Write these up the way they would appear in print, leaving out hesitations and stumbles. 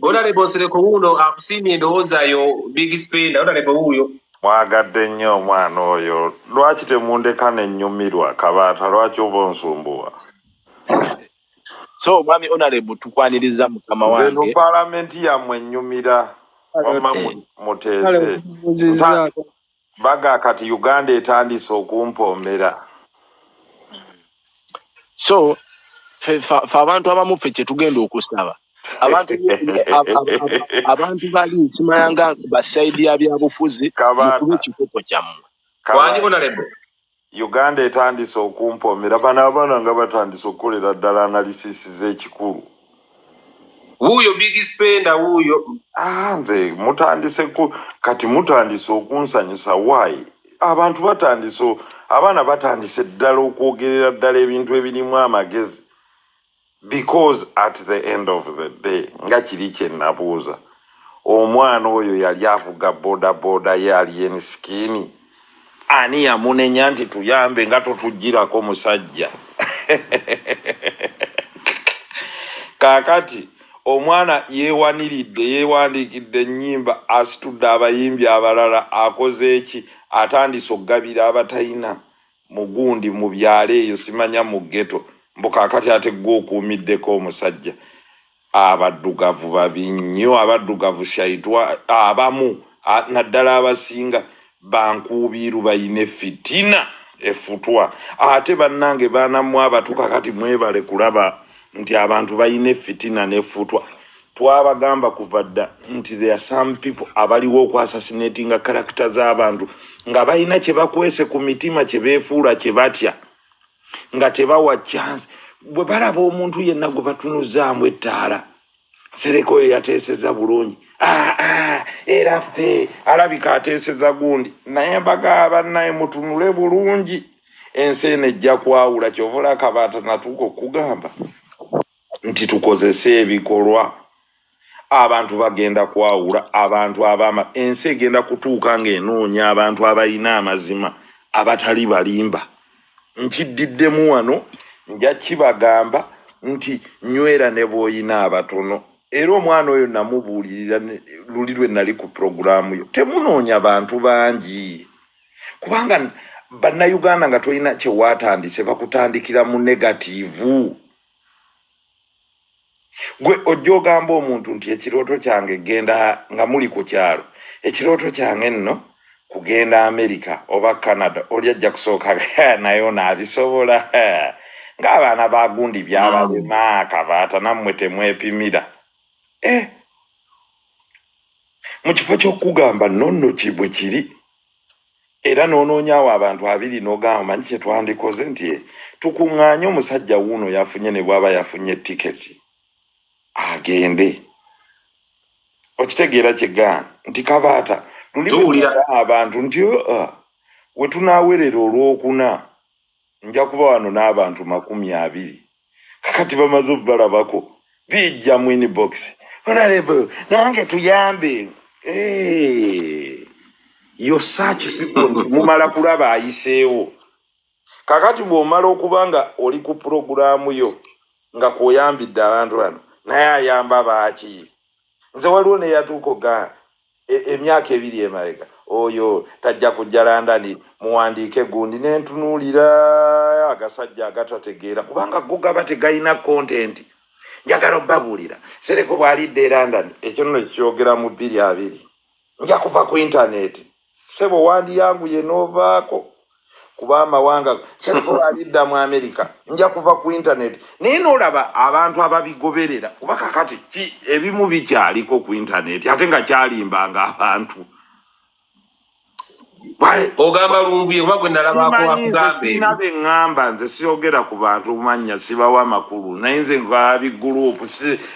Honorable Nsereko uno amusimye ndowooza yo big spender Honorable huyo mwagadde nnyo omwana oyo lwaki temundeka nennyumirwa Kabaata lwaki oba onsumbuwa so mwami Honorable tukwaniriza mukama wange nze no palamenti yammwe ennyumira wamma muteese baga kati Uganda etandise okumpoomera so fe abantu abamu ffe kye tugenda okusaba abantu bali simayanga basaidi ya byabufuzi mukube kikopo kyammwe wanyi Honorable Uganda etandise okumpoomera bano abaana nga batandise okukolera ddala analysis z'ekikulu huyo big spender huyo nze mutandise kati mutandise okunsanyusa why abantu batandise abaana batandise ddala okwogerera ddala ebintu ebirimu amagezi because at the end of the day nga kiri kye nabuuza omwana oyo yali avuga bodaboda ye alien skin ani yamunenya nti tuyambe nga totugirako musajja kakati omwana yewandiikidde ennyimba asitudde abayimbi abalala akoze eki atandise okugabira abatayina mugundi mu byalo eyo simanya mu ghetto mbukakati ate gwe okuumiddeko omusajja abaddugavu babi nnyo abaddugavu shaitwa abamu naddala abasinga bankuubiru bayine fitina efutwa ate bannange baanamu abatuka kati mwebale kulaba nti abantu bayine fitina nefutwa twabagamba kuva dda nti there are some people abaliwo okwasasinatinga character z'abantu nga balina kye bakwese ku mitima kye beefuula kye batya nga tebawa chance bwe balaba omuntu yenna gwe batunuzaamu ettaala Nsereko oyo yateeseza bulungi era ffe alabika ateeseza gundi naye mbagamba naye mutunule bulungi ensi eno ejja kwawula kyovula Kabaata natuuka okugamba nti tukozese ebikolwa abantu bagenda kwawula abantu abama ensi egenda kutuuka ng'enoonya abantu abalina amazima abatali balimba nkiddiddemu wano nja kibagamba nti nywera ne bw'oyina abatono era omwana oyo namubuulirira luli lwe nali ku programu yo temunoonya bantu bangi kubanga bannayuganda nga tolina kye waatandise bakutandikira mu negativu gwe ojja ogamba omuntu nti ekirooto kyange genda nga muli ku kyalo ekirooto kyange nno kugenda America oba Canada oli ajja kusooka naye onaabisobola ng'abaana bagundi byabalema Kabaata nammwe temwepimira mu kifo ky'okugamba nonno kibwe kiri era noonoonyaawo abantu abiri n'ogamba manyi kye twandikoze nti tukuŋŋaanye omusajja wuuno yafunye ne bw'aba yafunye tiketi agende okitegeera kyegana nti Kabaata tuliwulira abantu nti we tunaawerera olwokuna nja kuba wano n'abantu 20 kakati bamaze okubalabako bijja mu inbox Honorable nange tuyambe yo search people mumala kulaba ayiseewo kakati bw'omala okuba nga oli ku programu yo nga kwoyambidde abantu bano naye ayamba baaki nze waliwo ne yatuuko ga emyaka 2 emabega oyo tajja kujja London muwandiike gundi nentunuulira agasajja agatategeera kubanga go gaba tegayina content njagala obbabuulira Nsereko bw'alidde London ekyo nno kyogera mu 2 nja kuva ku internet sebo wandiyanguye n'ovaako kuba amawanga Nsereko bw'alidda mu America nja kuva ku internet naye n'olaba abantu ababigoberera kuba kakati ebimu bikyaliko ku internet ate nga kyalimbanga abantu ogamba lumbuye kuba gwe nalabako akugambe sinabe ngamba nze siyogera ku bantu manya sibawa amakulu naye nze ngabi group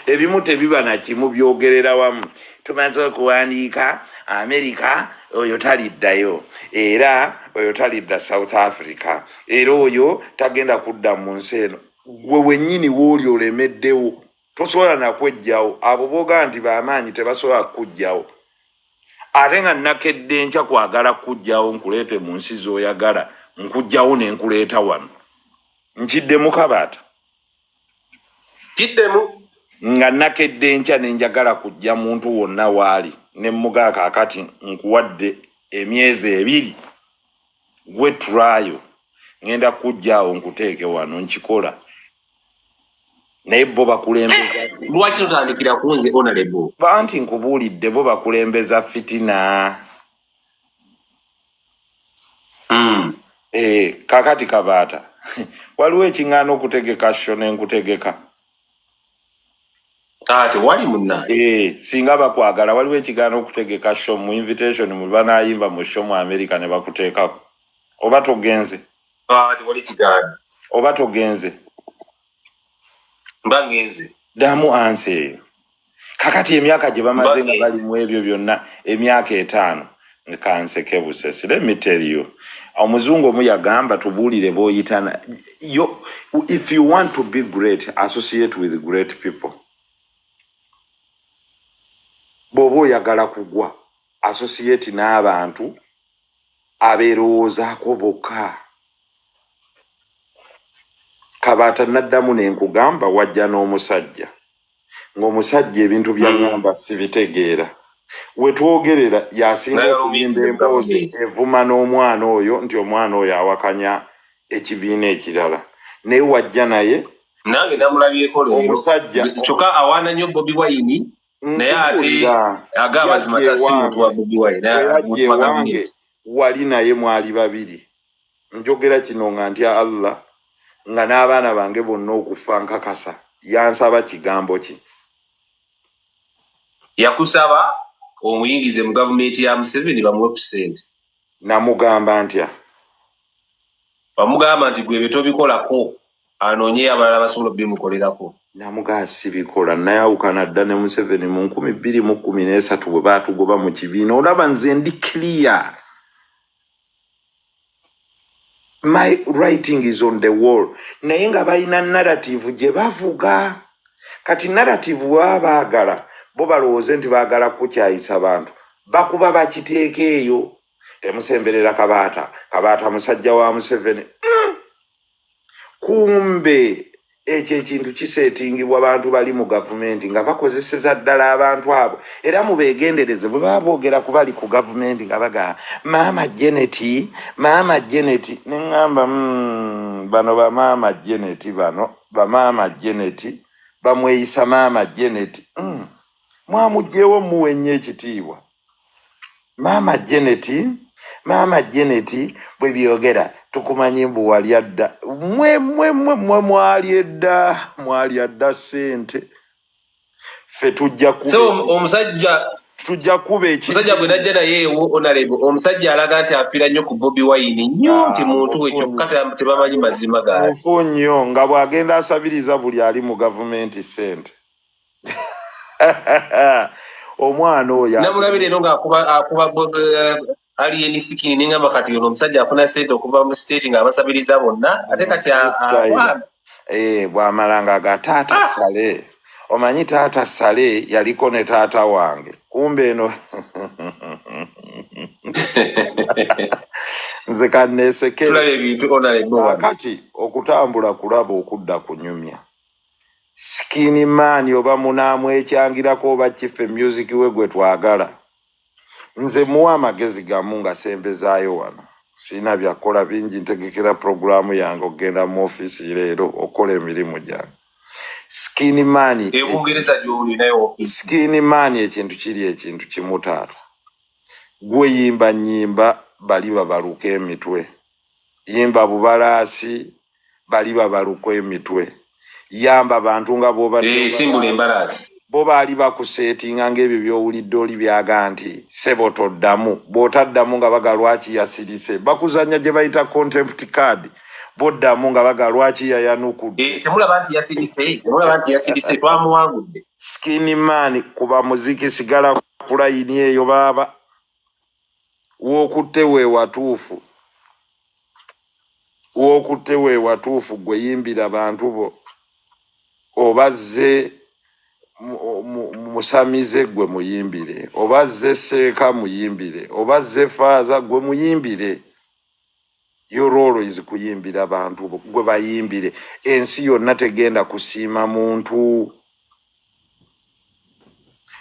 ebimu tebiba na kimu byogerera wamu tumanze okuwandiika America oyo taliddayo era oyo talidda South Africa era oyo tagenda kudda mu nsi eno gwe wennyini wooli olemeddewo tosobola nakwejjawo abo boga nti bamaanyi tebasobola kujjawo ate nga nakedde nkya kwagala kujjawo nkuleete mu nsi z'oyagala nkujjawo ne nkuleeta wano nkiddemu Kabaata kiddemu nga nakedde enkya ne njagala kujja muntu wonna waali ne mugaa kaakati nkuwadde emyezi 2 gwe turayo ngenda kujjaawo nkuteeke wano nkikola naye bo bakulembeza lwaki totandikira kunze honorable banti nkubuulidde bo bakulembeza fitina kakati kabaata waliwo ekiŋŋaana okutegeka sho nenkutegeka tewali munnaye singa bakwagala waliwo ekigaana okutegeka sho mu invitation mu banaayimba mu sho mu America ne bakuteekako oba togenze tewali kigaana oba togenze mba ngenze ddamu ansi eyo kakati emyaka gye bamaze nga bali mu ebyo byonna emyaka 5 kanseke busesi let me tell you omuzungu omu yagamba tubuulire b'oyitana if you want to be great associate with great people bw'oba oyagala kugwa associate n'abantu abeerowoozaako bokka kabaata naddamu nenkugamba wajja n'omusajja ng'omusajja ebintu by'agamba sibitegeera we twogerera yasinga okuyimba emboozi evuma n'omwana oyo nti omwana oyo awakanya ekibiina ekirala naye wajja naye nange namulabyeko leero omusajja kyokka awaana nnyo Bobi Wine naye ate agamba zimata si muntu wa Bobi Wine yajje wange wali naye mwali babiri njogera kino nga ntya Allah nga n'abaana bange bonna okufa nkakasa yansaba kigambo ki yakusaba omuyingize mu gavumenti ya Museveni bamuwe ku ssente namugamba ntya bamugamba nti gwe betobikolako anoonye abalala basobola bimukolerako namugaa sibikola nayawukana dda ne Museveni mu 2013 bwe baatugoba mu kibiina olaba nze ndi clear my writing is on the wall naye nga balina narrative gye bavuga kati narrative bwe baagala bo balowooze nti baagala kukyayisa abantu bakuba bakiteeka eyo temusemberera kabaata musajja wa Museveni kumbe ekyo ekintu kiseetingibwa abantu bali mu gavumenti nga bakozeseza ddala abantu abo era mubeegendereze bwe baba boogera ku bali ku gavumenti nga bagamba maama Janet ne ŋŋamba bano bamaama Janet bamweyisa maama Janet mwamugyewo muwe nnyo ekitiibwa maama Janet bwe byogera tukumanyi mbu wali adda mwe mwali adda ssente ffe tujja kuba omusajja gwe najja naye honorable omusajja alaga nti afiira nnyo ku Bobi Wine nnyo nti muntu we kyokka tebamanyi mazima gaali mufu nnyo nga bw'agenda asabiriza buli ali mu gavumenti ssente omwana oyo namulabire eno ng'akuba alien sikini ningamba kati ono omusajja afuna ssente okuva mu state ng'abasabiriza bonna ate kati bw'amalanga aga taata Sale omanyi taata Sale yaliko ne taata wange kumbe eno nze kanneesekera kati okutambula kulaba okudda kunyumya Skinny man oba munaamu ekyangirako oba kife music we gwe twagala nze muwa amagezi gamu nga sembezaayo wano sina byakola bingi ntegekera programu yange okgenda mu ofisi leero okola emirimu gyange Skinny man ekintu kiri ekintu kimu taata gwe yimba nnyimba bali babaluka emitwe yimba bubalaasi bali babaluka emitwe yamba abantu nga simbula embalaasi bo baali bakuseetinga ng'ebyo by'owulidde oli byaga nti sebo toddamu bw'otaddamu nga baga lwaki yasirise bakuzanya gye bayita contempt card boddamu nga baga lwaki yayanukudde temulaba nti yasirise twamuwangudde Skinny man kuba muziki sigala kulayini eyo baaba w'okutte we watuufu gwe yimbira bantu bo obazze musamize gwe muyimbire obazze seeka muyimbire obazze faaza gwe muyimbire your role is kuyimbira bantu gwe bayimbire ensi yonna tegenda kusiima muntu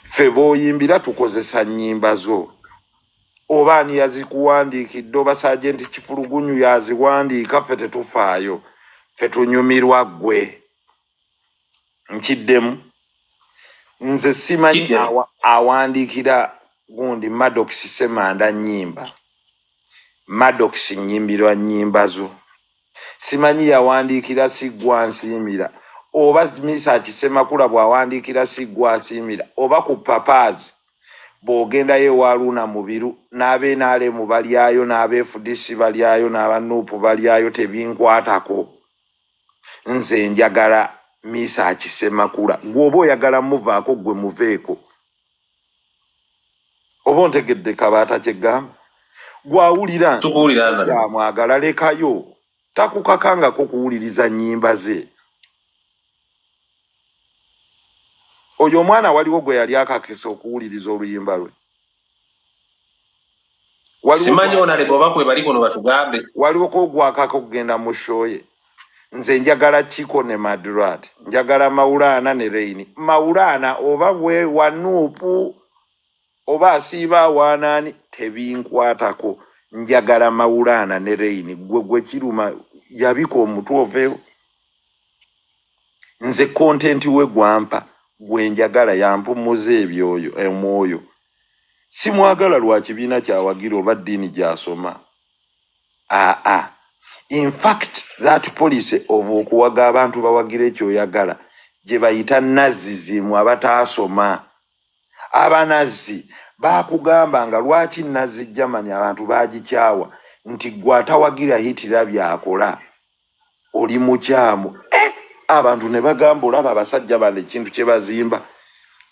ffe b'oyimbira tukozesa nnyimba zo oba ani yazikuwandiikidde oba saajenti Kifulugunyu yaziwandiika ffe tetufaayo ffe tunyumirwa ggwe nkiddemu nze simanyi awandiikira gundi Maddox Semanda nnyimba Maddox nnyimbirwa nnyimba zo simanyi yawandiikira Siggwa Nsiimira oba Misa Kisemakula bw'awandiikira Siggwa Nsiimira oba ku papaazi bw'ogendayo ewa Luna Mubiru n'ab'NRM balyayo n'ab'FDC balyayo n'abanuupu balyayo tebinkwatako nze njagala Misa Kisemakula gw'oba oyagala muvaako gwe muveeko oba ontegedde Kabaata kyegamba gw'awulira yamwagala lekayo takukakangako kuwuliriza nnyimba ze oyo omwana waliwo gwe yali akakisa okuwuliriza oluyimba lwe simanyi onalebo oba kwe bali kuno batugambe waliwo ko gwakako okugenda mu shoye nze njagala Chiko ne Madrat njagala Maulana ne Reini Maulana oba bwe wanuupu oba asiiba wanaani tebinkwatako njagala Maulana ne Reini gwe kiruma yabika omutwe oveewo nze kontenti we gwampa gwe njagala yampumuza ebyoyo omwoyo simwagala lwa kibiina kyawagira oba ddiini gy'asoma in fact that policy of okuwaga abantu bawagira ekyoyagala gye bayita nazizimu abataasoma abanazzi bakugamba nga lwaki nazzi Germany abantu bagikyawa nti gwe atawagira hitira byakola oli mukyamu abantu ne bagamba olaba abasajja bano ekintu kye bazimba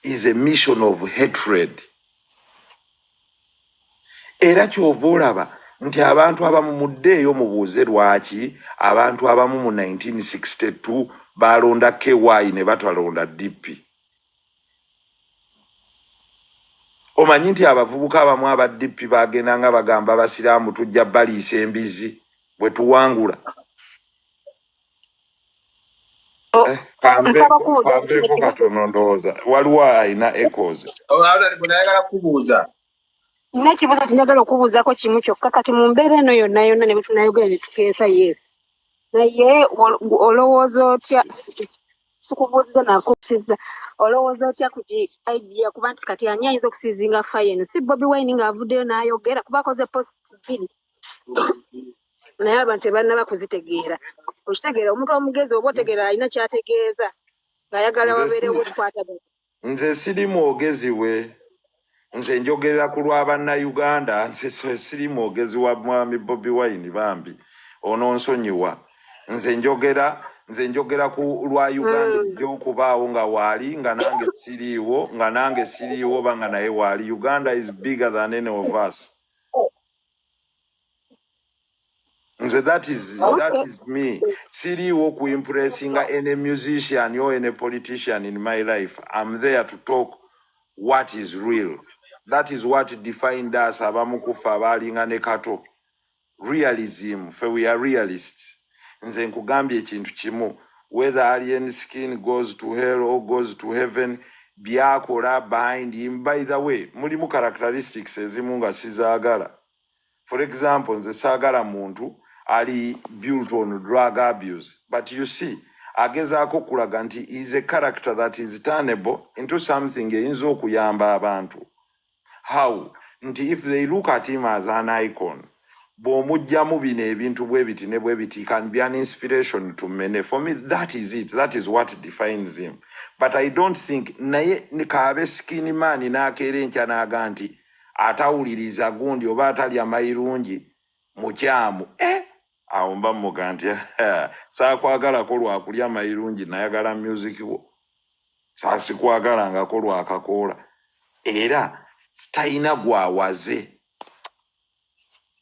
is a mission of hatred era kyova olaba nti abantu abamu muddeeyo mubuuze lwaki abantu abamu mu 1962 balonda KY ne batalonda DP omanyi nti abavubuka abamu aba DP bagendanga bagamba abasiraamu tujja baliisa embizi bwe tuwangula pambeeko katono ndowooza waliwo ayina echoes nayagala kubuuza nina ekibuuzo kinjagala okubuuzako kimu kyokka kati mu mbeera eno yonna yonna ne bwe tunayogera ne tukeesa yes naye olowooza otya sikubuuziza nakubuusiza olowooza otya ku idea kuba nti kati ani ayinza okusiizinga fire eno si Bobi Wine ng'avuddeyo n'ayogera kuba akoze post bbiri naye abantu tebannaba kuzitegeera okitegeera omuntu omugezi oba otegeera alina kyategeeza ng'ayagala wabeerewo okukwatagana nze siri mwogezi we nze njogerera ku lwa bannayuganda nze siri mwogezi wa mwami Bobi Wine bambi ono nsonyiwa nze njogera ku lwa Uganda gy'okubaawo nga waali nga nange siriiwo oba nga naye waali Uganda is bigger than any of us nze that is me siriiwo ku impressinga any musician or any politician in my life I'm there to talk what is real. That is what defined us abamu kufa abalinga ne kato realism for we are realists nze nkugambye ekintu kimu whether alien skin goes to hell or goes to heaven byakola behind him by the way mulimu characteristics ezimu nga sizaagala for example nze saagala muntu ali built on drug abuse but you see agezaako kulaga nti is a character that is turnable into something eyinza okuyamba abantu how nti if they look at him as an icon bw'omugjamu bino ebintu bwe biti ne bwe biti can be an inspiration to many for me that is it that is what defines him but I don't think naye kaabe skin man n'akeera enkya n'aga nti atawuliriza gundi oba atalya mayirungi mukyamu awo mba mmuga nti saakwagalako lwakulya mayirungi nayagala music wo saasikwagalangako lwakakoola era talina gwawaze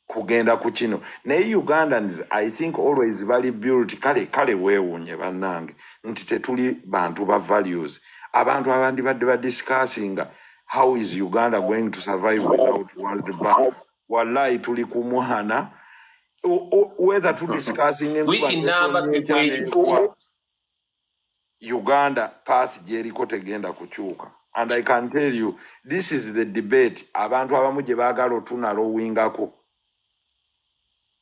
kugenda ku kino naye Ugandans I think always bali built kale weewuunye bannange nti tetuli bantu ba values abantu abandi badde badiscussinga how is Uganda going to survive without World Bank wallahi tuli ku mwana whether to discussing Uganda path jeriko tegenda kukyuka And I can tell you, this is the debate abantu abamu gye baagala otunalowingako.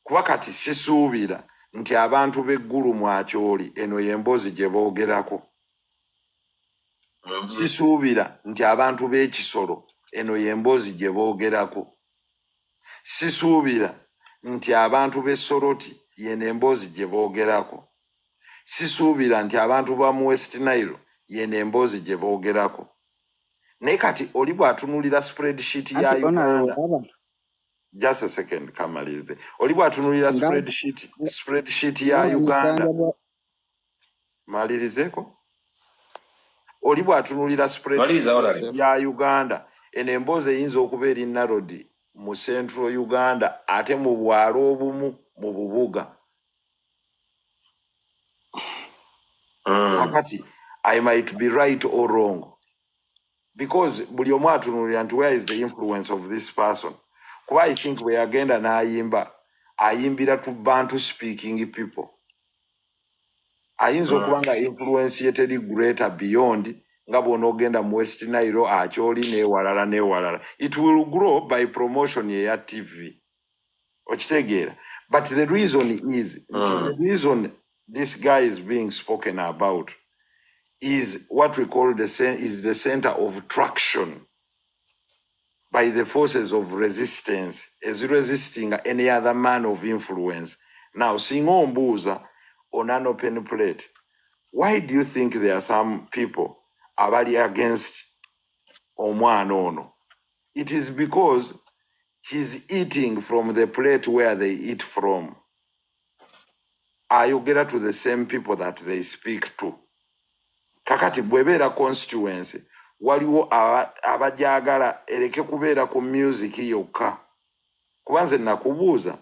Kuba kati sisuubira nti abantu b'eggulu mwakyoli eno y'emboozi gye boogerako. Sisuubira nti abantu b'ekisolo eno y'emboozi gye boogerako. Sisuubira nti abantu b'essoroti yeno emboozi gye boogerako. Sisuubira nti abantu ba mu West Nile yeno emboozi gye boogerako. Naye kati oli bw'atunuulira spreadsheet ya Uganda. Just a second, kamalize. Oli bw'atunuulira spreadsheet ya Uganda. Malirizeko? Oli bw'atunuulira spreadsheet ya Uganda. Eno emboozi eyinza okuba eri narrowed mu Central Uganda ate mu bwalo obumu mu bubuga. Kakati, I might be right or wrong. Because buli omu atunuulira nti where is the influence of this person? Kuba I think we agenda ayimbira to Bantu speaking people. Ayinza okuba nga influence ye teri greater beyond nga bw'onoogenda mu West Nile akyoli n'ewalala. It will grow by promotion ya TV. Okitegeera. But the reason is, the reason this guy is being spoken about is what we call the center of traction by the forces of resistance, as resisting any other man of influence. Now, singo mbuza on an open plate, why do you think there are some people abali against omwana ono? It is because he's eating from the plate where they eat from. Ayogera to the same people that they speak to. Kakati bwebera constituency waliwo abajagala ereke kubeera ku music yokka. Kubanze nakubuuza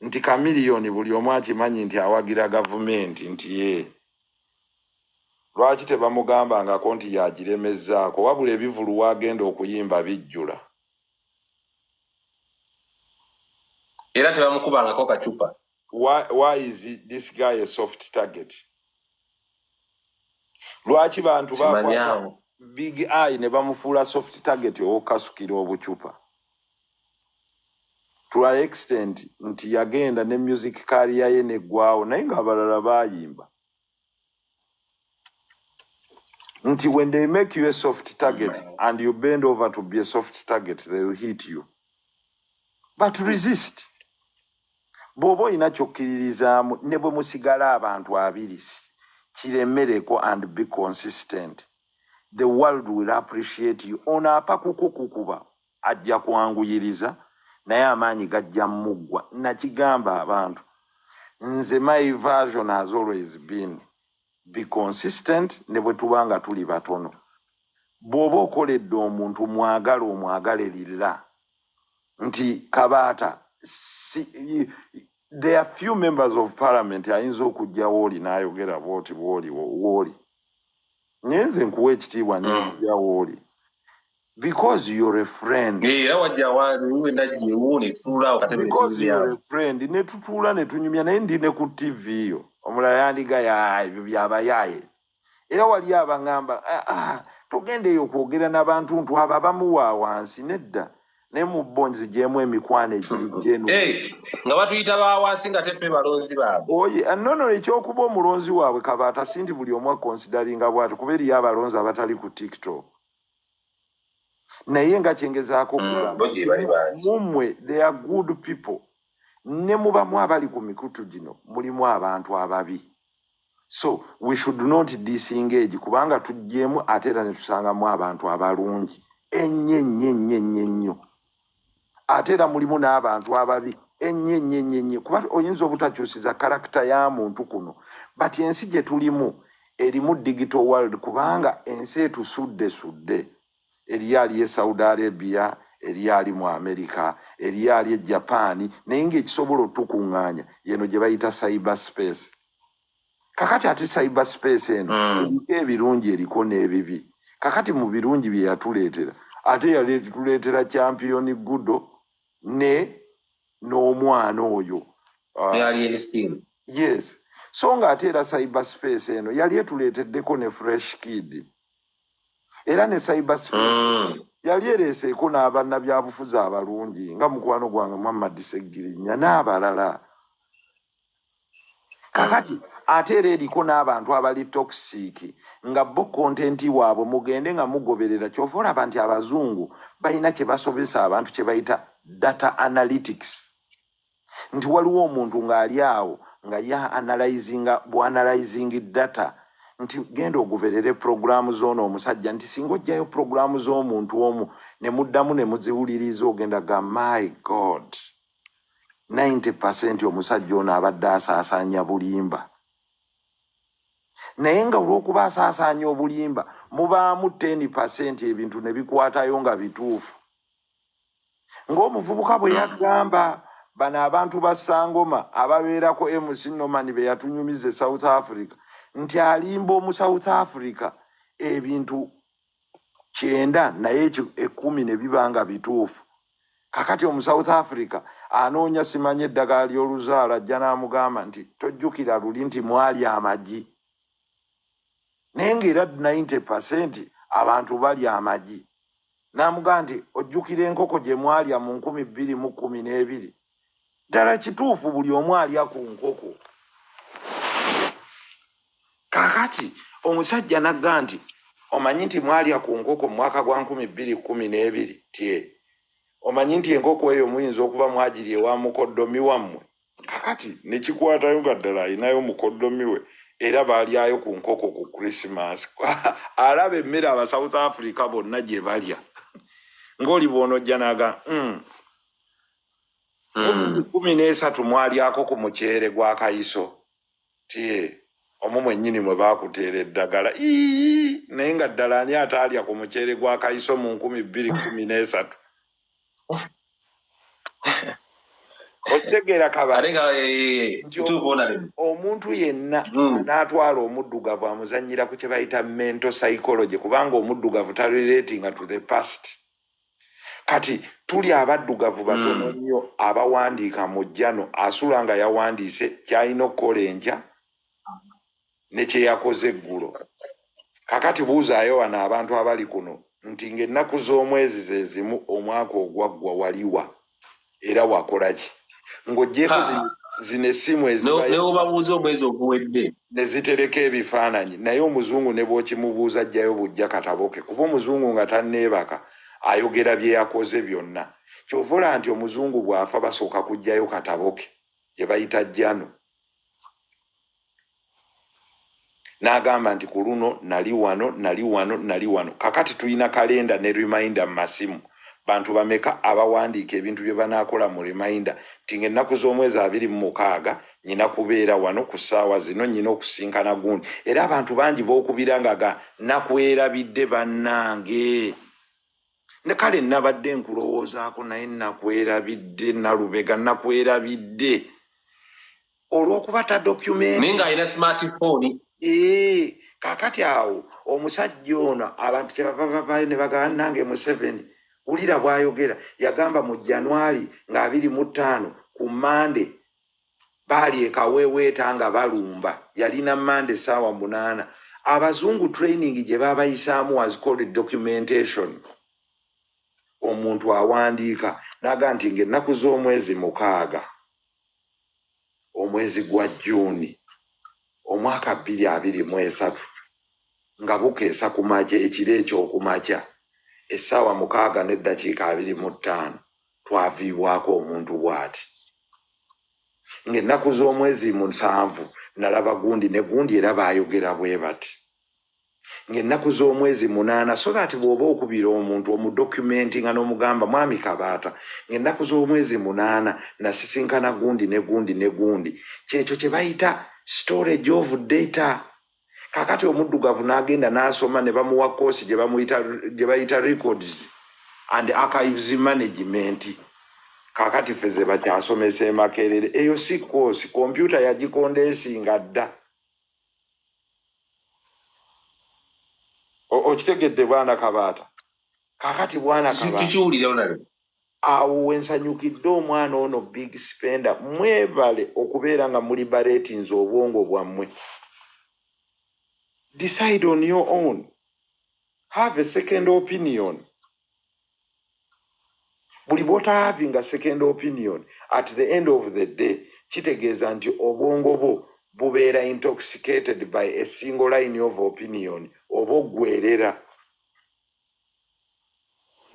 nti kamiliyoni buli omu akimanyi nti awagira gavumenti nti ye. Lwaki tebamugambangako nti yagiremezzaako wabula ebivulu wagenda okuyimba bijjula. Era tebamukubangako kacupa. Why is this guy a soft target? Lwaki bantu bakwata big eye ne bamufuula soft target okasukira obucupa? To an extent nti yagenda ne music career ye neggwawo naye ng'abalala bayimba. Nti when they make you a soft target and you bend over to be a soft target, they will hit you. But resist. Bobo inachokkiririzaamu ne bwe musigala abantu abiri kiremereko and be consistent. The world will appreciate you. Ono apakukukuba ajja kwanguyiriza naye amaanyi gajja muggwa. Nakigamba abantu. Nze my version has always been be consistent ne bwe tubanga tuli batono. Bw'oba okoledde omuntu omwagalirira nti Kabaata there are few members of parliament ayinza okujja wooli n'ayogera bwoti wooli. Nyenze nkuwa ekitiibwa n'enzija wooli. Because you're a friend. Because you're a friend. Ne tutuula ne tunyumya naye ndi ne ku TV yo. Omulala yandiga ebyo byabayaaye. Era wali abangamba tugendeyo okwogera n'abantu ntu abo abamuwa wansi nedda. Ne mu bonzi gyemu emikwano egijjenu. Nga batuyita bawansi nga tefe balonzi baabwe. Oye, nono ekyokuba omulonzi waabwe Kabaata sindi buli omu akonsideringa bw'atyo kuba eriyo abalonzi abatali ku TikTok. Naye nga kyengezaako mummwe they are good people. Ne mubamu abali ku mikutu gino mulimu abantu ababi. So we should not disengage kubanga tujjemu ate era ne tusangamu abantu abalungi ennyo. Ate era mulimu n'abantu ababi ennyo kuba oyinza obutakyusiza karakita ya muntu kuno. But ensi gye tulimu erimu digital world kubanga ensi etusudde. Eriyo ali e Saudi Arabia, eriyo ali mu America, eriyo ali e Japan, naye ng'ekisobola otukuŋŋaanya yeno gye bayita cyber space. Kakati ate cyber space eno eriko ebirungi eriko n'ebibi. Kakati mu birungi bye yatuleetera ate yatuleetera champion Gudo ne n'omwana oyo. Yes. So nga ate era cyber space eno yali etuleeteddeko ne fresh kid. era ne cyber space yali ereeseeko n'abannabyabufuzi abalungi nga mukwano gwange Muhammad Segirinya n'abalala. Kakati ate era eriko n'abantu abali toxic nga bo kontenti waabwe mugende nga mugoberera kyova olaba nti abazungu balina kye basobesa abantu kye bayita data analytics. Nti waliwo omuntu ng'ali awo nga bw'analyzing data nti genda ogoberere programu z'ono omusajja nti singa ojjayo programu z'omuntu omu ne muddamu ne muziwuliriza ogenda ga my god 90% omusajja ono abadde asaasaanya bulimba. Naye nga olw'okuba asaasaanya obulimba mubaamu 10% ebintu ne bikwatayo nga bituufu. Ng'omuvubuka bwe yagamba bano abantu ba Sangoma ababeerako MC Norman be yatunyumiza South Africa nti alimba omu South Africa ebintu 9 naye 10 ne bibanga bituufu. Kakati omu South Africa anoonya simanye eddagala ly'oluzaala ajja n'amugamba nti tojjukira luli nti mwali amagi. Naye ng'era 90% abantu bali amagi. N'amugamba nti ojjukira enkoko gye mwalya mu 2012. Ddala kituufu buli omu alya ku nkoko. Kakati omusajja n'agamba nti omanyi nti mwalya ku nkoko mu mwaka gwa 2012 tie. Omanyi nti enkoko eyo muyinza okuba mwagirya ewa mukoddomi wammwe. Kakati ne kikwatayo nga ddala alinayo mukoddomi we era baalyayo ku nkoko ku Christmas. Alaba emmere aba South Africa bonna gye balya. Ng'oli bw'onojja n'aga 13 mwalyako ku muceere gwa kayiso. Tie omwo mwennyini mwe baakuteera eddagala. Naye nga ddala ani ataalya ku muceere gwa kayiso mu 2013. Otegeera kabale omuntu yenna n'atwala omuddugavu amuzannyira ku kye bayita mental psychology kubanga omuddugavu tarelatinga to the past. Kati tuli abaddugavu batono nnyo abawandiika mu jjano asula nga yawandiise kyalina okukola enkya ne kye yakoze eggulo. Kakati buuzaayo wano abantu abali kuno nti ng'ennaku z'omwezi ze zimu omwaka ogwaggwa waliwa era wakola ki? Ng'oggyeko zino essimu newobabuuza omwezi oguwedde ne zitereka ebifaananyi naye omuzungu ne bw'okimubuuza ajjayo bujja kataboke kuba omuzungu nga tanneebaka ayogera bye yakoze byonna. Kyova olaba nti omuzungu bw'afa basooka kuggyayo kataboke gye bayita jjano. N'agamba nti ku luno nali wano. Kakati tulina kalenda ne reminder mu masimu. Bantu bameka abawandiika ebintu bye banaakola mu reminder nti ng'ennaku z'omwezi 26 nyina kubeera wano ku ssaawa zino nyina okusinkana gundi. Era abantu bangi bookubira nga nakwerabidde bannange. Ne kale nabadde nkulowoozaako naye nakwerabidde Nalubega nakwerabidde. Olw'okuba ta document. Naye ng'alina smartphone. Kakati awo omusajja ono abantu kye bavaayo ne bagamba nange Museveni wulira bw'ayogera yagamba mu January nga 25 ku Mande baali ekaweeweeta nga balumba yalina Mande ssaawa 8. Abazungu training gye baabayisaamu was called documentation. Omuntu awandiika n'agamba nti ng'ennaku z'omwezi 6 omwezi gwa June omwaka 2023 nga bukeesa ku makya ekiro ekyokumakya essaawa 6 n'eddakiika 25 twaviibwako omuntu bw'ati. Ng'ennaku z'omwezi 7 nalaba gundi ne gundi era baayogera bwe bati. Ng'ennaku z'omwezi 8 so that bw'oba okubira omuntu omudokumenti nga n'omugamba mwami Kabaata ng'ennaku z'omwezi 8 nasisinkana gundi ne gundi kyekyo kye bayita storage of data. Kakati omuddugavu n'agenda n'asoma ne bamuwa koosi gye bayita records and archives management. Kakati ffe ze bakyasomesa Makerere eyo si koosi kompyuta yagikondensinga dda. Okitegedde bwana Kabaata. Kakati bwana Kabaata kikiwulira onale awo wensanyukidde omwana ono big spender mwebale okubeera nga muliberating obwongo bwammwe. Decide on your own. have a second opinion. Buli bota having a second opinion at the end of the day kitegeeza nti obwongo bwo bubeera intoxicated by a single line of opinion oba oggwerera.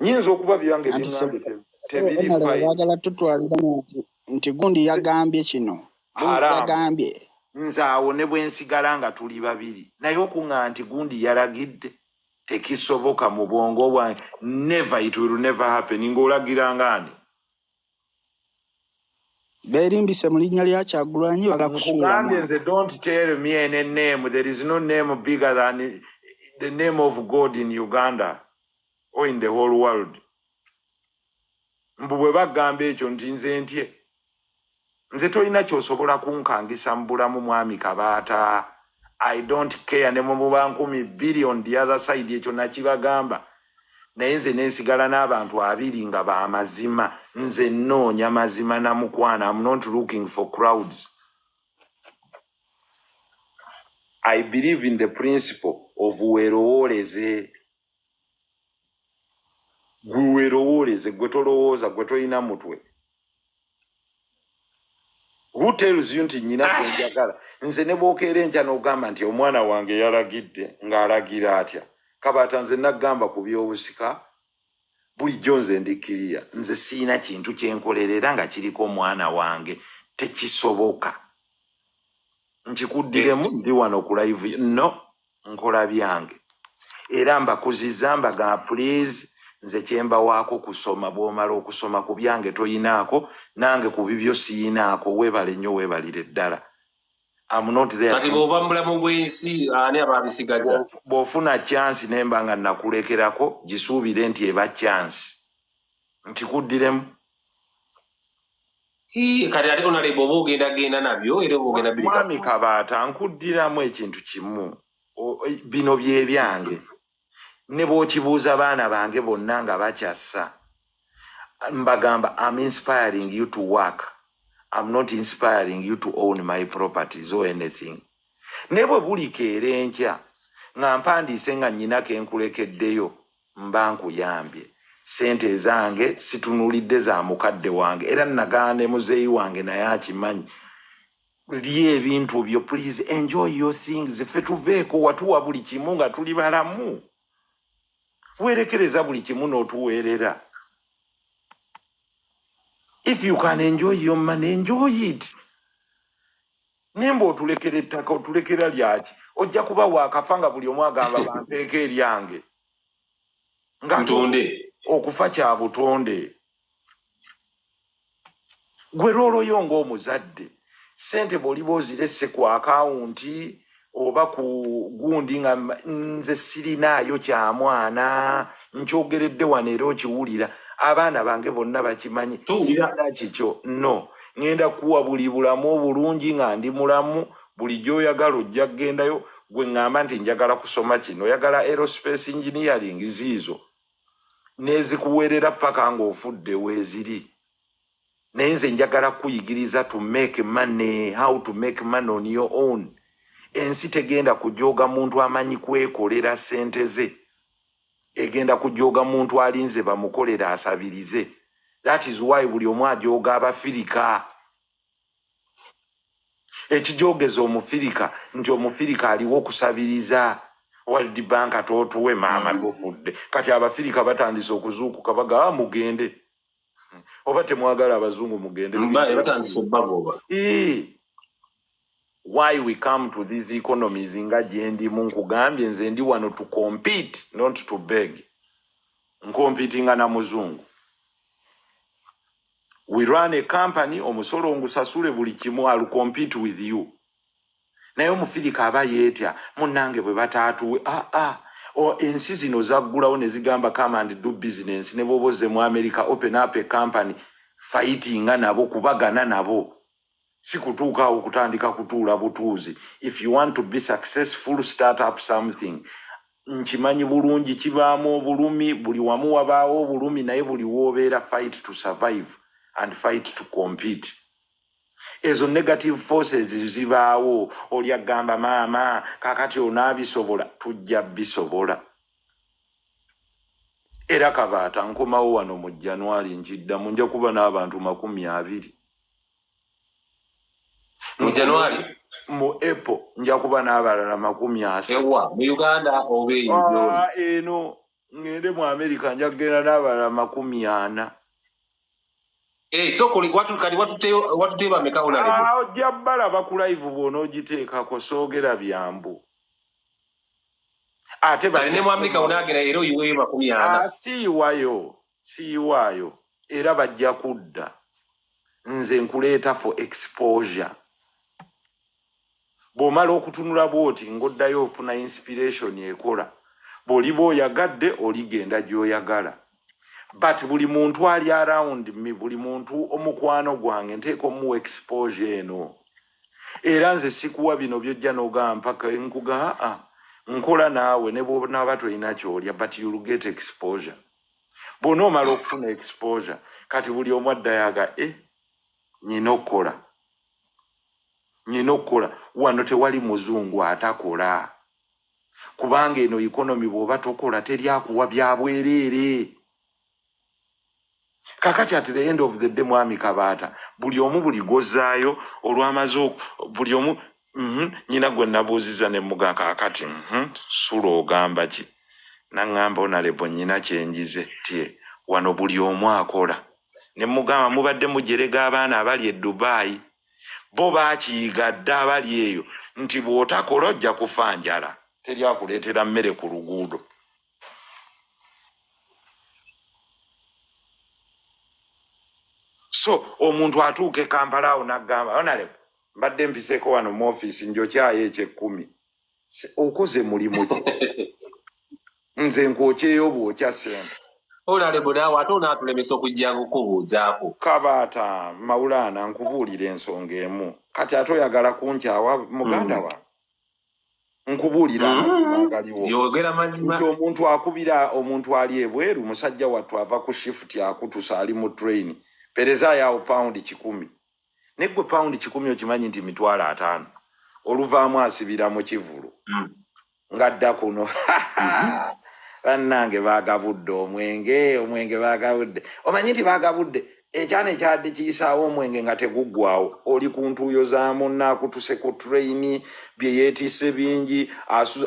Nyinza okuba byange biŋŋambe tebirifayo. Baagala tutwaliramu nti gundi yagambye kino. Yagambye. Nze awo ne bwe nsigala nga tuli babiri. Naye okuŋŋa nti gundi yaragidde tekisoboka mu bwongo bwange. Never, it will never happen. Ng'olagira ng'ani. Beerimbise mu linnya lya Kyagulanyi bagakusuulamu. Nze don't tell me any name. There is no name bigger than the name of God in Uganda or in the whole world. Mbu bwe bagamba ekyo nti nze ntye. Nze tolina ky'osobola kunkangisa mu bulamu mwami Kabaata. I don't care ne mu muba 1,000,000,000 on the other side ekyo nakibagamba. Naye nze neesigala n'abantu 2 nga b'amazima. Nze nnoonya mazima na mukwana. I'm not looking for crowds. I believe in the principle of weerowooleze. Gwe weerowooleze, gwe tolowooza, gwe tolina mutwe. Who tells you nti nnyina gwe njagala? Nze ne bw'okeera enkya n'ogamba nti omwana wange yalagidde ng'alagira atya. Kabaata nze nagamba ku by'obusika bulijjo nze ndikkiriya. Nze siina kintu kye nkolerera nga kiriko omwana wange. Tekisoboka. Nkikuddiremu ndi wano ku live. No, nkola byange. Era mbakuzizza mbaga please nze kyembawaako kusoma bw'omala okusoma ku byange toyinaako nange ku bibyo siyinaako weebale nnyo weebalire ddala. I'm not there. Kati bw'oba mu bulamu bw'ensi ani abaabisigaza? Bw'ofuna chance nemba nga nakulekerako gisuubire nti eba chance. Nkikuddiremu. Kati ate onaleba oba ogenda nabyo era oba ogenda birika. Mwami Kabaata nkuddiramu ekintu kimu. Bino bye byange. Ne bw'okibuuza baana bange bonna nga bakyassa. Mbagamba I'm inspiring you to work. I'm not inspiring you to own my properties or anything. Ne bwe bulikeera enkya nga mpandiise nga nnyinako enkulekeddeyo mba nkuyambye. Sente zange situnulidde za mukadde wange era nagana ne muzeeyi wange naye akimanyi. Lye ebintu byo please enjoy your things. Ffe tuveeko watuwa buli kimu nga tuli balamu. Weerekereza buli kimu n'otuweerera. If you can enjoy your money, enjoy it. Nemba otulekera ettaka otulekera lyaki. Ojja kuba waakafanga buli omu agamba bampeeka eryange. Nga Ntonde. Okufa kya butonde. Gwe looloyo ng'omuzadde. Sente bw'oliba oziresse ku akawunti oba ku gundi nga nze sirinaayo kya mwana. Nkyogeredde wano era okiwulira. Abaana bange bonna bakimanyi. Sirina kikyo. No. Ngenda kuwa buli bulamu obulungi nga ndi mulamu. Buli gy'oyagala ojja kugendayo. Gwe ngamba nti njagala kusoma kino. Oyagala aerospace engineering ziizo. Nezikuweerera paka ng'ofudde weeziri. Naye nze njagala kuyigiriza to make money. How to make money on your own. Ensi tegenda kujooga muntu amanyi kwekolera sente ze. Egenda kujooga muntu alinze bamukolera asabirize. That is why buli omu ajooga Abafirika. Ekijoogeza Omufirika nti Omufirika aliwo okusabiriza. World Bank tootuwe maama tufudde. Kati Abafirika batandise okuzuukuka baga mugende. Oba temwagala abazungu mugende. Batandise okubagoba. Why we come to these economies nga gyendimu nkugambye nze ndi wano to compete, not to beg.Ncompetinga na muzungu. We run a company, omusolo ngusasule buli kimu, I'll compete with you. Naye Omufirika aba yeetya, munnange bwe bataatuwe, ensi zino zaggulawo ne zigamba come and do business, ne bw'oboze mu America, open up a company, fightinga nabo, kubagana nabo. Si kutuuka okutandika kutuula butuuzi. If you want to be successful, start up something. Nkimanyi bulungi kibaamu obulumi, buli wamu wabaawo obulumi, naye buli woobeera fight to survive and fight to compete. Ezo negative forces zibaawo, oli agamba maama kakati onaabisobola, tujja bisobola. era Kabaata nkomawo wano mu January njiddamu nja kuba n'abantu 20. Mu January mu April nja kuba n'abalala 30. Ewa mu Uganda obeeyo eno ngende mu America nja kugenda n'abalala 40. So watu bameka unalebo. Ojja balaba ku live bw'ono ogiteekako soogera byambu. Ate baline mu America unagera era oyiweyo 40. Siiwaayo era bajja kudda nze nkuleeta for exposure. Bw'omala okutunula bw'oti ng'oddayo ofuna inspiration ekola. Bw'oliba oyagadde oligenda gy'oyagala. But buli muntu ali around me, buli muntu omukwano gwange nteeka omuwa exposure eno. Era nze sikuwa bino byojja n'ogamba mpaka nkuga nkola naawe ne bw'onaaba tolina ky'olya, but you'll get exposure. Bw'onoomala okufuna exposure kati buli omu addayaga nyina okukola wano tewali muzungu atakola kubanga eno economy bw'oba tokola teryakuwa bya bwereere. Kakati at the end of the day mwami Kabaata buli omu buli gozaayo olw'amaze buli omu nyina gwe nabuuziza ne muga kakati sulo ogamba ki naŋŋamba onalebo nyina kyenjize tie wano buli omu akola ne mugamba mubadde mujerega abaana abali e Dubai bo baakiyigadde abali eyo nti bw'otakola ojja kufa njala teryakuleetera mmere ku luguudo. So omuntu atuuke Kampala awo n'agamba onalebo mbadde mpiseeko wano mu office njokyayo eky'ekkumi okoze mulimu ki nze nkwokyeyo bwokya ssente onalebo naawe ate onaatulemesa okujjanga okubuuzaako. Kabaata Mawulana nkubuulira ensonga emu kati ate oyagala kunkyawa muganda wa nkubuulira amazima agaliwo yogera mazima nti omuntu akubira omuntu ali ebweru musajja wattu ava ku shift akutusa ali mu train perezaayo awo paundi 10 neggwe paundi 10 okimanyi nti mitwalo 5 oluvaamu asibira mu kivulu ngadda kuno bannange baagabudde omwenge baagabudde omanyi nti baagabudde ekyana ekyadde kiyisaawo omwenge nga teguggwawo oli ku ntuuyo za munna akutuse ku train bye yeetisse bingi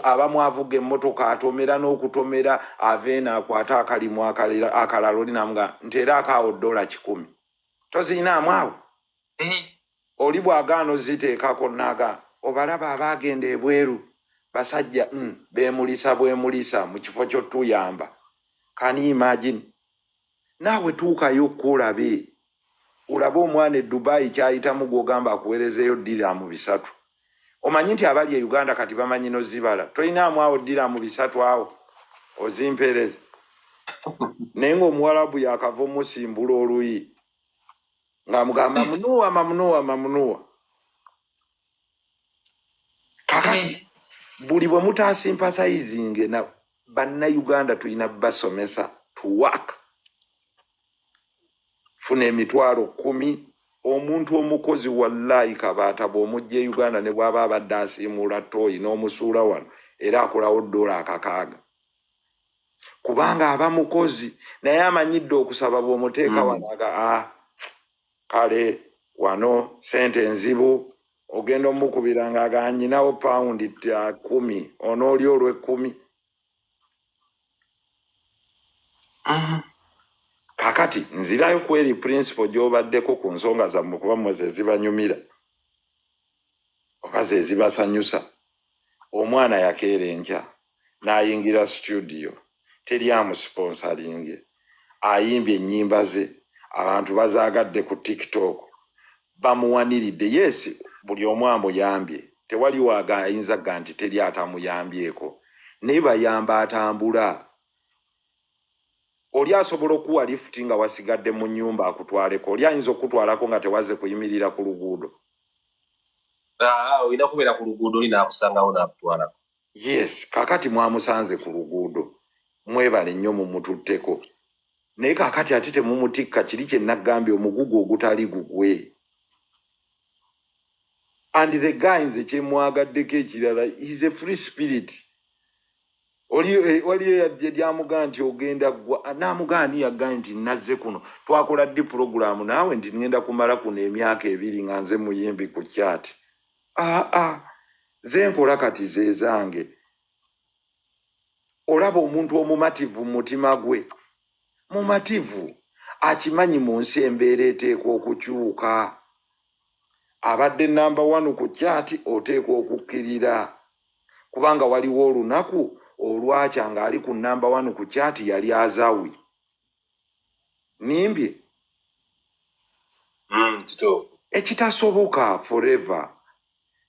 abamu avuga emmotoka atomera n'okutomera aveena akwata akalimu akalala oli namuga nteera akaawo $10 toziinaamu awo oli bw'agaana oziteekako naaga obalaba abaagenda ebweru basajja bemulisa mu kifo ky'otuyamba. Can you imagine? Naawe tuukayo kulabe olabe omwana e Dubai kyayitamu gw'ogamba akuweerezeeyo $300. Omanyi nti abali e Uganda kati bamanyi nozibala tolinaamu awo $300 awo ozimpeereze naye ng'omuwalabu yakava omusimbula oluyi ng'amugamba mamnuwa kakati buli bwe mutaasympathizing na bannayuganda tulina basomesa to work. Funa $10,000 omuntu omukozi wallahi Kabaata bw'omujja e Uganda ne bw'aba abadde asiimula toyi n'omusuula wano era akolawo $600 kubanga aba mukozi naye amanyidde okusaba bw'omuteeka wanaga kale wano sente enzibu ogenda omukubira ng'aganyinawo paundi 10 onooli olw'10. Kakati nzirayo ku eri principle gy'obaddeko ku nsonga zammwe kuba mmwe ze zibanyumira oba ze zibasanyusa. Omwana yakeera enkya n'ayingira studio teri amusponsalinge ayimbye ennyimba ze abantu bazaagadde ku TikTok bamuwaniridde. Yes buli omu amuyambye tewali waaga ayinza ga nti teri atamuyambyeko naye bayamba atambula. Oli asobola okuwa lifuti nga wasigadde mu nnyumba akutwaleko oli ayinza okutwalako nga tewaze kuyimirira ku luguudo. Olina kubeera ku luguudo oli n'akusangawo n'akutwalako. Yes kakati mwamusanze ku luguudo mwebale nnyo mumututteko naye kakati ate temumutikka kiri kye naggambye omugugu ogutali gugwe. And the guy nze kye mwagaddeko ekirala is a free spirit. waliyo yadde lyamugaa nti ogenda gwa namugaa ni yagaa nti nazze kuno twakola ddi program naawe nti ngenda kumala kuno emyaka 2 nga nze muyimbi ku chat ze nkola kati ze zange olaba omuntu omumativu mutima gwe mumativu akimanyi mu nsi embeera eteekwa okukyuka abadde number 1 ku chat oteekwa okukkirira kubanga waliwo olunaku olwakya ng'ali ku number 1 ku chat yali azawi nimbye ekitasoboka forever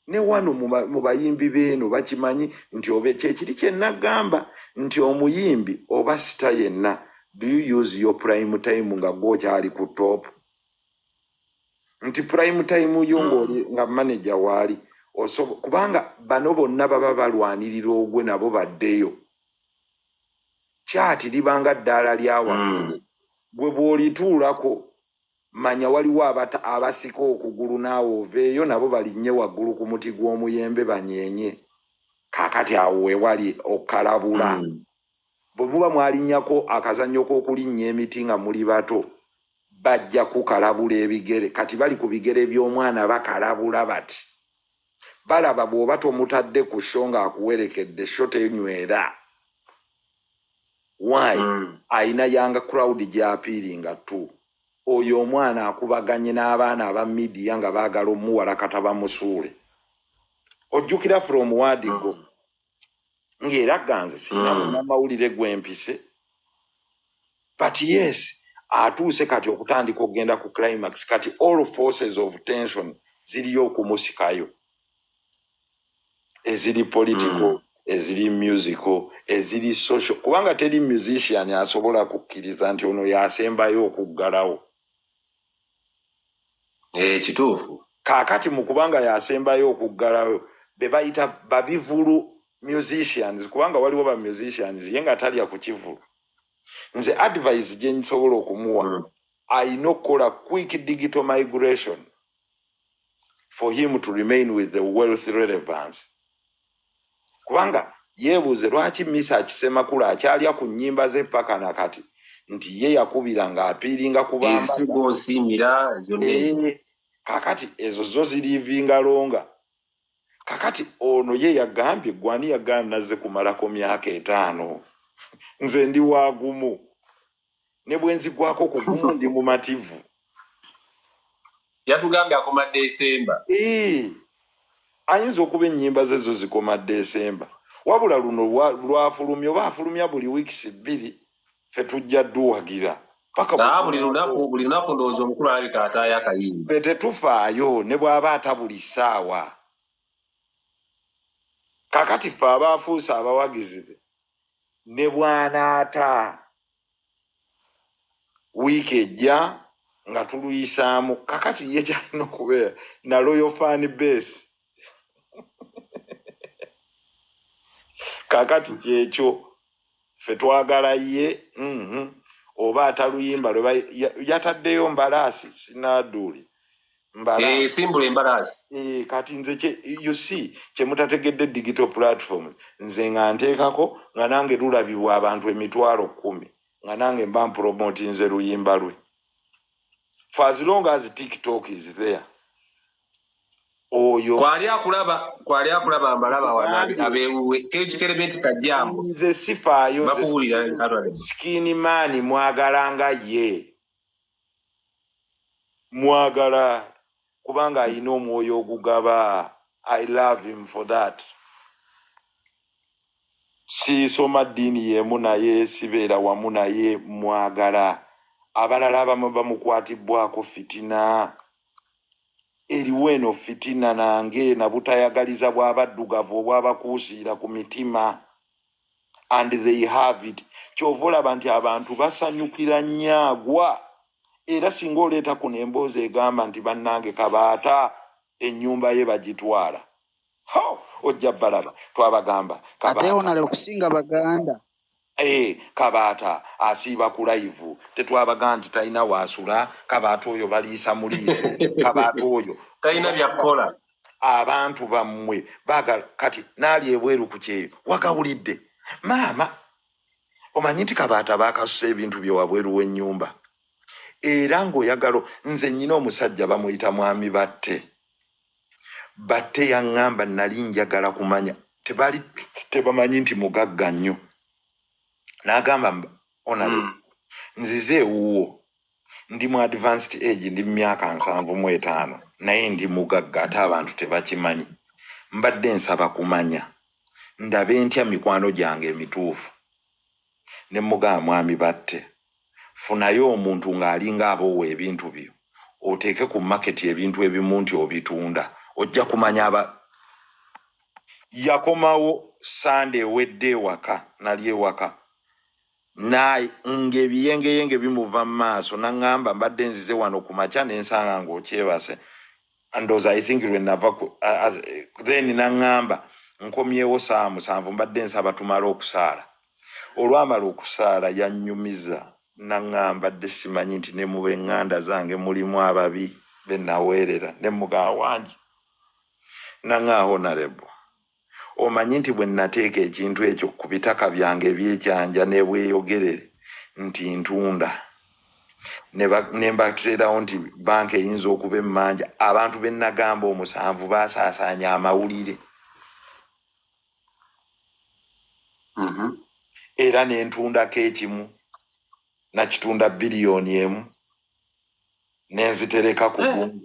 ne wano mu bayimbi beeno bakimanyi nti obe kyekiri kye nagamba nti omuyimbi oba sita yenna do you use your prime time nga gwokyali ku top nti prime time yo nga manager waali kubanga bano bonna baba balwanirira ogwe nabo baddeyo kyati libanga ddala lyawa gwe bw'olituulako manya waliwo abasika okugulu naawe oveeyo nabo balinnye waggulu ku muti gw'omuyembe banyenye kaakati awo wewali okkalabula bwe muba mwalinnyako akazannyo k'okulinnya emiti nga muli bato bajja kukalabula ebigere kati bali ku bigere by'omwana bakalabula bati balaba bw'oba tomutadde ku sho ng'akuwerekedde sho tenywera why ayina yanga crowd gy'apiiringa tu oyo omwana akubaganye n'abaana aba media nga baagala omuwala kataba musuule ojjukira from wadigo ng'era ganze sina munnamawulire gwempise but yes atuuse kati okutandika okugenda ku climax kati all forces of tension ziriyo okumusikayo eziri political eziri musical eziri social kubanga teri musician asobola kukkiriza nti ono yasembayo okuggalawo kituufu kaakati mu kubanga yasembayo okuggalawo be bayita babivulu musicians kubanga waliwo ba musicians ye nga talya ku kivulu nze advice gye nsobola okumuwa ayina okukola quick digital migration for him to remain with the wealth relevance kubanga yeebuuze lwaki misa akisemakula akyalya ku nnyimba ze paka nakati nti ye yakubira ng'apiiringa kubamba kakati ezo zo ziriivinga longa kakati ono ye yagambye gwani yagamba nazze kumalako myaka 5 nze ndi wagumu ne bwenzigwako ku gumu ndi mumativu yatugambye akoma Desemba ayinza okuba ennyimba ze zo zikoma Desemba wabula luno lwafulumya oba afulumya buli wiikisi 2 fe tujja dduwagira paka buli lunaku ndowooza omukulu alabika ataayo akayimba be tetufaayo ne bw'aba ata buli ssaawa kakati ffe abaafuusa abawagizi be ne bw'anaata wiiki ejja nga tuluyisaamu kakati ye kyalina okubeera na loyal fan base kakati kyekyo ffe twagala ye oba ataluyimba yataddeyo mbalaasi sinaaduuli simbula embalaasi kati nze you see kyemutategedde digital platform nze nga nteekako nga nange lulabibwa abantu 10,000 nga nange mba mpromotinze luyimba lwe for as long as TikTok is there oyo kwali akulaba ambalaba wana abeewuwe tekikerementi kajjambo nze sifaayo bakuwulira nkatwale skinny man mwagalanga ye mwagala kubanga ayina omwoyo ogugaba I love him for that sisoma ddiini y'emu naye sibeera wamu naye mwagala abalala abamu bamukwatibbwako fitina eriwo eno fitina nange na butayagaliza bw'abaddugavu obwabakuusiira ku mitima and they have it kyova olaba nti abantu basanyukira nnyagwa era singa oleeta kuno emboozi egamba nti bannange kabaata ennyumba ye bagitwala ojja balaba twabagamba ate onale okusinga baganda kabaata asiiba ku live tetwabaga nti talina waasula kabaata oyo baliisa muliise kabaata oyo talina byakkola abantu bammwe baagala kati naali ebweru ku kyeyo wagawulidde Maama omanyi nti Kabaata baakasusa ebintu bye wabweru w'ennyumba era ng'oyagala nze nnyina omusajja bamuyita mwami batte yaŋŋamba nali njagala kumanya tebamanyi nti mugagga nnyo n'agamba nzize ewuwo ndi mu advanced age ndi mu myaka 75 naye ndi mugagga ate abantu tebakimanyi mbadde nsaba kumanya ndabe ntya mikwano gyange emituufu ne mugamba mwami batte funayo omuntu ng'alinga aboowa ebintu byo oteeke ku maketi ebintu ebimu nti obitunda ojja kumanya yakomawo sande ewedde ewaka nali ewaka ng'ebiyengeyenge bimuva mu maaso n'aŋŋamba mbadde nzize wano ku makya n'ensanga ng'okyebase ndoza I think lwenava then n'aŋŋamba nkomyewo saa 7 mbadde nsaba tumale okusaala olwamala okusaala yannyumiza n'aŋŋamba mbadde simanyi nti ne mu b'eŋŋanda zange mulimu ababi be naweerera ne mugaba wangi n'aŋŋaho nalebo omanyi nti bwe nateeka ekintu ekyo ku bitaka byange ebyekyanja ne bweyogerere nti ntunda ne mbateerawo nti banka eyinza okuba emmanja abantu be nagamba 7 baasaasaanya amawulire era ne ntundako ekimu nakitunda biliyoni 1 nenzitereka ku gundi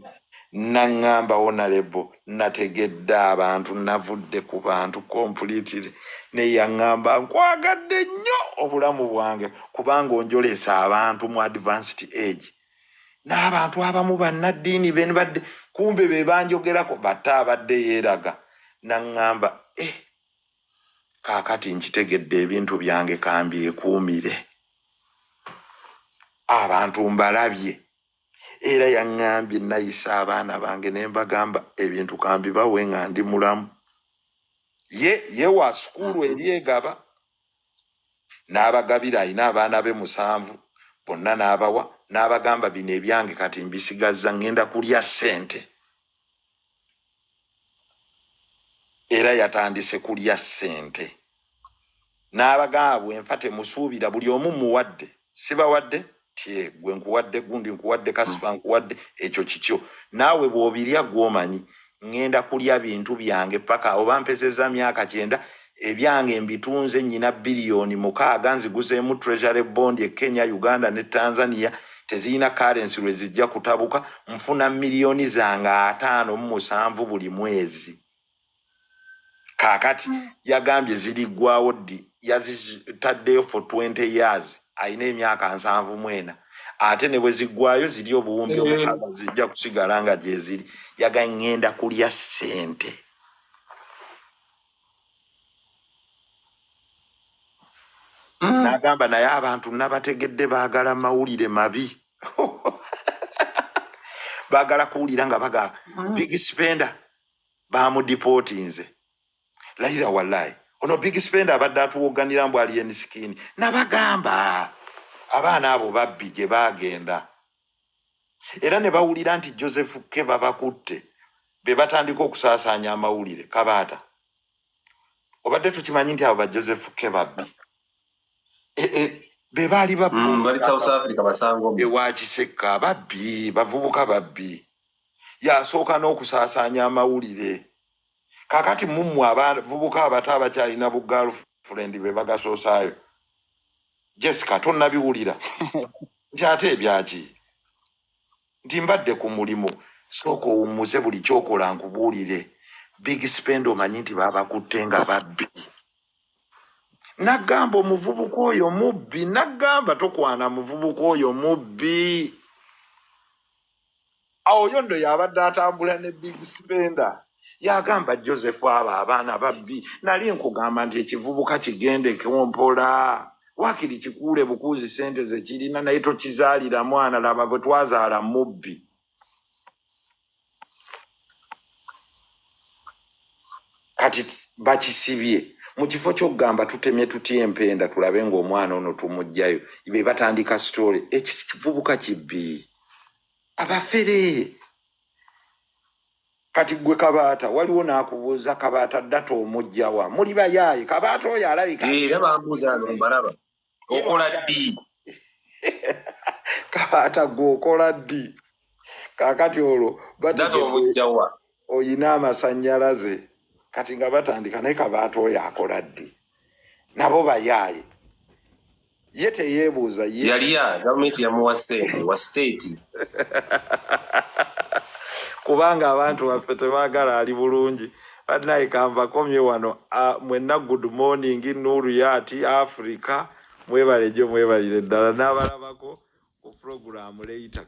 n'aŋŋamba Honorable nategedde abantu navudde ku bantu completely ne yaŋŋamba nkwagadde nnyo obulamu bwange kubanga onjolesa abantu mu advanced age n'abantu abamu bannaddiini be badde kumbe be banjogerako batte abadde yeeraga n'aŋŋamba kaakati nkitegedde ebintu byange kambyekuumire abantu mbalabye era yaŋŋambye nayisa abaana bange ne mbagamba ebintu kambibawe nga ndi mulamu ye wa sukulu eryegaba n'abagabira alina abaana be 7 bonna n'abawa n'abagamba bino ebyange kati mbisigazza ngenda kulya ssente era yatandise kulya ssente n'abagamba bwenfa temusuubira buli omu muwadde sibawadde tie gwe nkuwadde gundi nkuwadde kasifa nkuwadde ekyo kikyo naawe bw'obirya gw'omanyi ngenda kulya bintu byange paka oba mpezezza myaka 9 ebyange mbitunze nnyina biliyoni 6 nziguzeemu treasury bond e Kenya Uganda ne Tanzania tezirina currency lwe zijja kutabuka nfuna miliyoni zange 57 buli mwezi kaakati yagambye ziriggwawo ddi yazitaddeyo for 20 years ayina emyaka 74 ate ne bwe ziggwayo ziri obuwumbi 6 zijja kusigala nga gye ziri yagangenda kulya ssente n'agamba naye abantu nabategedde baagala mawulire mabi baagala kuwulira nga baga big spender bamudipootinze layira wallahi ono big spender abadde atuwoganira mbu ali enisikini nabagamba abaana abo babbi gye baagenda era ne bawulira nti Joseph Keba bakutte be batandika okusaasaanya amawulire Kabaata obadde tukimanyi nti abo ba Joseph Keba babbi be baali bali South Africa basango ewa Kiseka babbi bavubuka babbi yasooka n'okusaasaanya amawulire kakati mummu abavubuka abato abakyalina bu girlfriend be bagasoosaayo Jessica tonnabiwulira nti ate ebyaki nti mbadde ku mulimu sooka owummuze buli kyokola nkubuulire big spend omanyi nti babakutte nga babbi nagamba omuvubuka oyo mubbi nagamba tokwana muvubuka oyo mubbi awo yondo yabadde atambula ne big spender yagamba Joseph abo abaana babbi nali nkugamba nti ekivubuka kigende kompola wakiri kikuule bukuuzi sente zekirina naye tokizaalira mwana laba bwe twazaala mubbi kati bakisibye mu kifo ky'okugamba tutemye tutya empenda tulabe ng'omwana ono tumugjayo be batandika story ekivubuka kibbi abafere kati gwe Kabaata waliwo n'akubuuza Kabaata data omujja wa muli bayaaye Kabaata oyo alabika era bambuuza mbalaba okola ddi Kabaata gwe okola ddi kaakati olwo data omujja wa oyina amasannyalaze kati nga batandika naye Kabaata oyo akola ddi nabo bayaaye ye teyeebuuza yali ya gavumenti yamuwa ssente wa state kubanga abantu baffe tebaagala ali bulungi banaye kanvakomye wano mwenna good morning Nuru Yati Africa mwebale gyo mwebalire ddala n'abalabako ku program later